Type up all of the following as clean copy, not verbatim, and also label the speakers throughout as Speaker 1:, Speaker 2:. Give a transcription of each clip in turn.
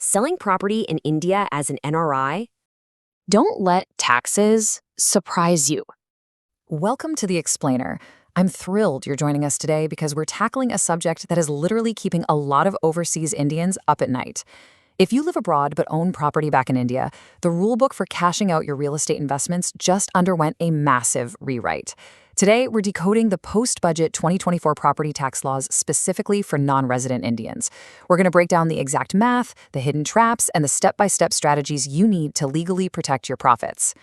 Speaker 1: Selling property in India as an NRI?
Speaker 2: Don't let taxes surprise you.
Speaker 3: Welcome to The Explainer. I'm thrilled you're joining us today because we're tackling a subject that is literally keeping a lot of overseas Indians up at night. If you live abroad but own property back in India, the rulebook for cashing out your real estate investments just underwent a massive rewrite. Today, we're decoding the post-budget 2024 property tax laws specifically for non-resident Indians. We're going to break down the exact math, the hidden traps, and the step-by-step strategies you need to legally protect your profits.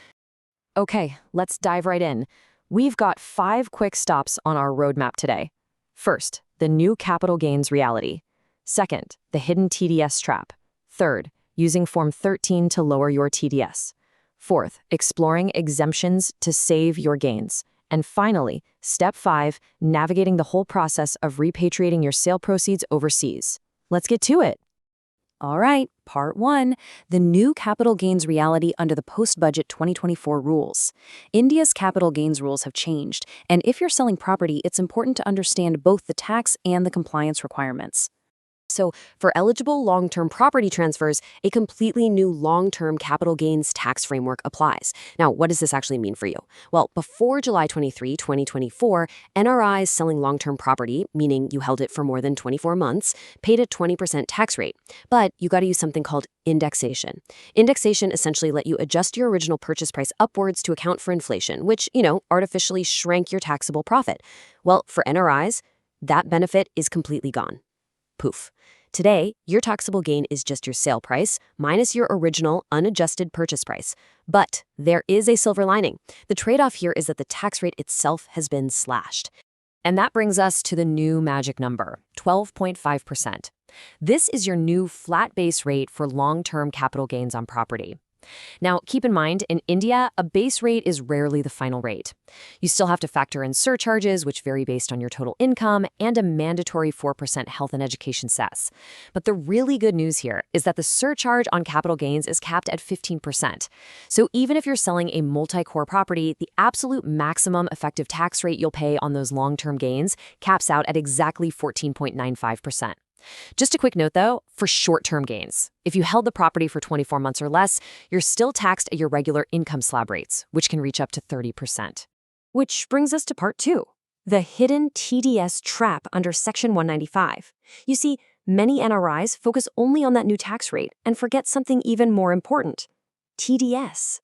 Speaker 1: Okay, let's dive right in. We've got 5 quick stops on our roadmap today. First, the new capital gains reality. Second, the hidden TDS trap. Third, using Form 13 to lower your TDS. Fourth, exploring exemptions to save your gains. And finally, Step 5, navigating the whole process of repatriating your sale proceeds overseas. Let's get to it. All right, Part 1, the new capital gains reality under the post-budget 2024 rules. India's capital gains rules have changed, and if you're selling property, it's important to understand both the tax and the compliance requirements. So, for eligible long-term property transfers, a completely new long-term capital gains tax framework applies. Now, what does this actually mean for you? Well, before July 23, 2024, NRIs selling long-term property, meaning you held it for more than 24 months, paid a 20% tax rate. But you got to use something called indexation. Indexation essentially let you adjust your original purchase price upwards to account for inflation, which, artificially shrank your taxable profit. Well, for NRIs, that benefit is completely gone. Poof. Today, your taxable gain is just your sale price minus your original unadjusted purchase price. But there is a silver lining. The trade-off here is that the tax rate itself has been slashed. And that brings us to the new magic number, 12.5%. This is your new flat base rate for long-term capital gains on property. Now, keep in mind, in India, a base rate is rarely the final rate. You still have to factor in surcharges, which vary based on your total income, and a mandatory 4% health and education cess. But the really good news here is that the surcharge on capital gains is capped at 15%. So even if you're selling a multi-core property, the absolute maximum effective tax rate you'll pay on those long-term gains caps out at exactly 14.95%. Just a quick note, though, for short-term gains. If you held the property for 24 months or less, you're still taxed at your regular income slab rates, which can reach up to 30%. Which brings us to Part 2, the hidden TDS trap under Section 195. You see, many NRIs focus only on that new tax rate and forget something even more important, TDS.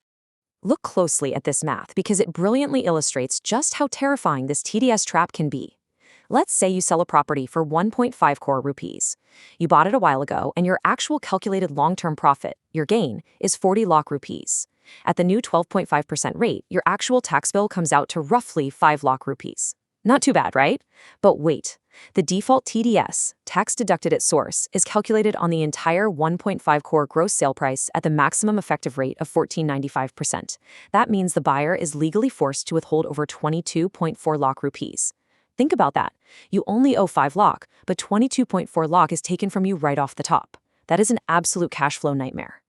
Speaker 1: Look closely at this math because it brilliantly illustrates just how terrifying this TDS trap can be. Let's say you sell a property for 1.5 crore rupees. You bought it a while ago, and your actual calculated long-term profit, your gain, is 40 lakh rupees. At the new 12.5% rate, your actual tax bill comes out to roughly 5 lakh rupees. Not too bad, right? But wait, the default TDS, tax deducted at source, is calculated on the entire 1.5 crore gross sale price at the maximum effective rate of 14.95%. That means the buyer is legally forced to withhold over 22.4 lakh rupees. Think about that. You only owe 5 lakh, but 22.4 lakh is taken from you right off the top. That is an absolute cash flow nightmare.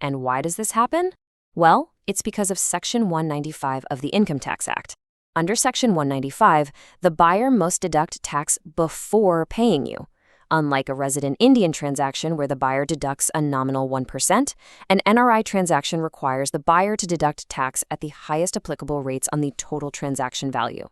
Speaker 1: And why does this happen? Well, it's because of Section 195 of the Income Tax Act. Under Section 195, the buyer must deduct tax before paying you. Unlike a resident Indian transaction where the buyer deducts a nominal 1%, an NRI transaction requires the buyer to deduct tax at the highest applicable rates on the total transaction value.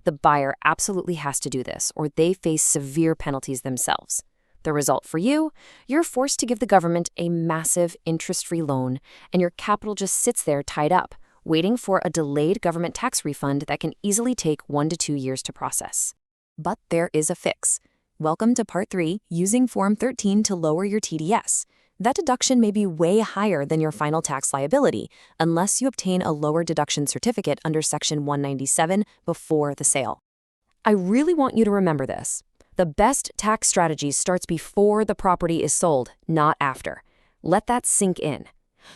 Speaker 1: The buyer absolutely has to do this, or they face severe penalties themselves. The result for you? You're forced to give the government a massive interest-free loan, and your capital just sits there tied up, waiting for a delayed government tax refund that can easily take 1 to 2 years to process. But there is a fix. Welcome to Part 3, using Form 13 to lower your TDS. That deduction may be way higher than your final tax liability, unless you obtain a lower deduction certificate under Section 197 before the sale. I really want you to remember this. The best tax strategy starts before the property is sold, not after. Let that sink in.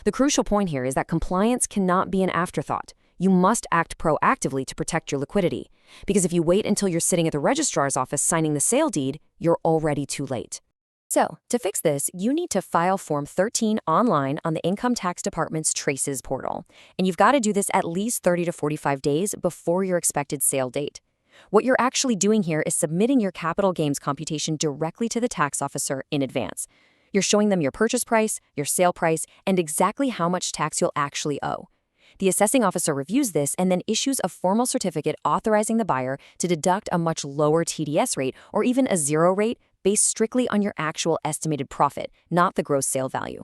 Speaker 1: The crucial point here is that compliance cannot be an afterthought. You must act proactively to protect your liquidity, because if you wait until you're sitting at the registrar's office signing the sale deed, you're already too late. So, to fix this, you need to file Form 13 online on the Income Tax Department's Traces portal. And you've got to do this at least 30 to 45 days before your expected sale date. What you're actually doing here is submitting your capital gains computation directly to the tax officer in advance. You're showing them your purchase price, your sale price, and exactly how much tax you'll actually owe. The assessing officer reviews this and then issues a formal certificate authorizing the buyer to deduct a much lower TDS rate or even a zero rate based strictly on your actual estimated profit, not the gross sale value.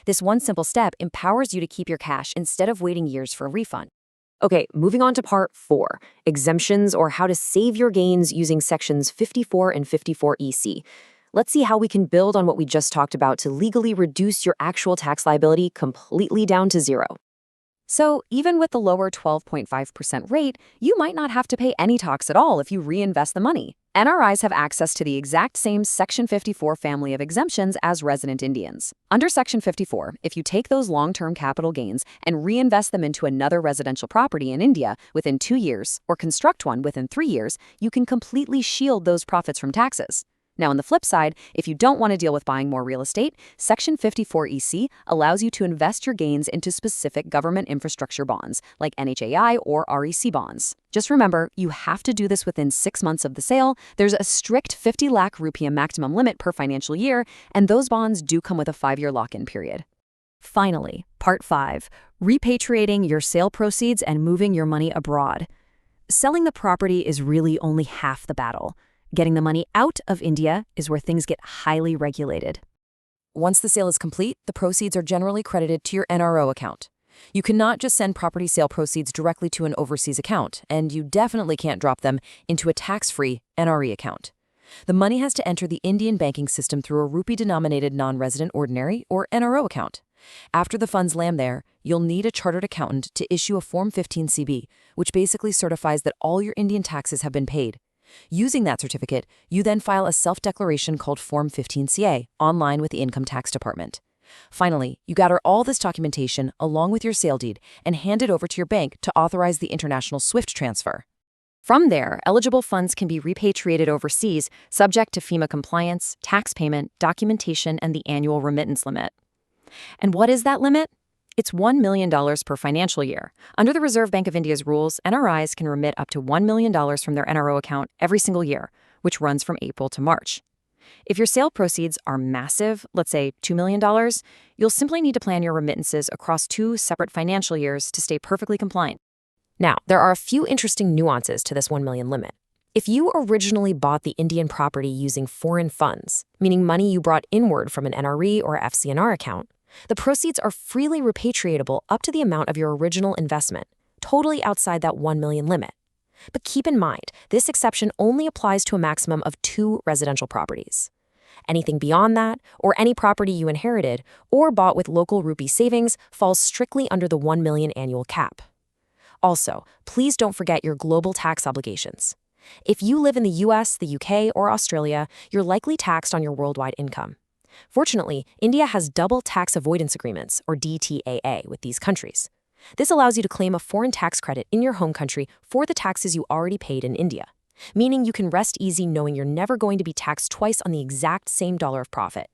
Speaker 1: This one simple step empowers you to keep your cash instead of waiting years for a refund. Okay, moving on to part 4, exemptions or how to save your gains using sections 54 and 54 EC. Let's see how we can build on what we just talked about to legally reduce your actual tax liability completely down to zero. So even with the lower 12.5% rate, you might not have to pay any tax at all if you reinvest the money. NRIs have access to the exact same Section 54 family of exemptions as resident Indians. Under Section 54, if you take those long-term capital gains and reinvest them into another residential property in India within 2 years or construct one within 3 years, you can completely shield those profits from taxes. Now, on the flip side, if you don't want to deal with buying more real estate, Section 54 EC allows you to invest your gains into specific government infrastructure bonds, like NHAI or REC bonds. Just remember, you have to do this within 6 months of the sale. There's a strict 50 lakh rupiah maximum limit per financial year, and those bonds do come with a 5-year lock-in period. Finally, Part 5, repatriating your sale proceeds and moving your money abroad. Selling the property is really only half the battle. Getting the money out of India is where things get highly regulated. Once the sale is complete, the proceeds are generally credited to your NRO account. You cannot just send property sale proceeds directly to an overseas account, and you definitely can't drop them into a tax-free NRI account. The money has to enter the Indian banking system through a rupee-denominated non-resident ordinary or NRO account. After the funds land there, you'll need a chartered accountant to issue a Form 15CB, which basically certifies that all your Indian taxes have been paid. Using that certificate, you then file a self-declaration called Form 15CA online with the Income Tax Department. Finally, you gather all this documentation along with your sale deed and hand it over to your bank to authorize the international SWIFT transfer. From there, eligible funds can be repatriated overseas, subject to FEMA compliance, tax payment, documentation, and the annual remittance limit. And what is that limit? It's $1 million per financial year. Under the Reserve Bank of India's rules, NRIs can remit up to $1 million from their NRO account every single year, which runs from April to March. If your sale proceeds are massive, let's say $2 million, you'll simply need to plan your remittances across 2 separate financial years to stay perfectly compliant. Now, there are a few interesting nuances to this $1 million limit. If you originally bought the Indian property using foreign funds, meaning money you brought inward from an NRI or FCNR account, the proceeds are freely repatriatable up to the amount of your original investment, totally outside that $1 million limit. But keep in mind, this exception only applies to a maximum of 2 residential properties. Anything beyond that, or any property you inherited or bought with local rupee savings, falls strictly under the $1 million annual cap. Also, please don't forget your global tax obligations. If you live in the US, the UK, or Australia, you're likely taxed on your worldwide income. Fortunately, India has double tax avoidance agreements, or DTAA, with these countries. This allows you to claim a foreign tax credit in your home country for the taxes you already paid in India, meaning you can rest easy knowing you're never going to be taxed twice on the exact same dollar of profit.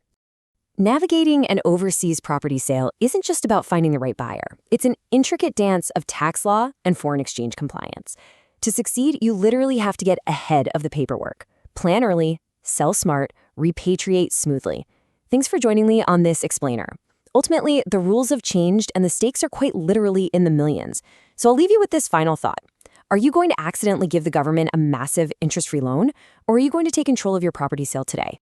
Speaker 1: Navigating an overseas property sale isn't just about finding the right buyer. It's an intricate dance of tax law and foreign exchange compliance. To succeed, you literally have to get ahead of the paperwork. Plan early, sell smart, repatriate smoothly. Thanks for joining me on this explainer. Ultimately, the rules have changed and the stakes are quite literally in the millions. So I'll leave you with this final thought. Are you going to accidentally give the government a massive interest-free loan, or are you going to take control of your property sale today?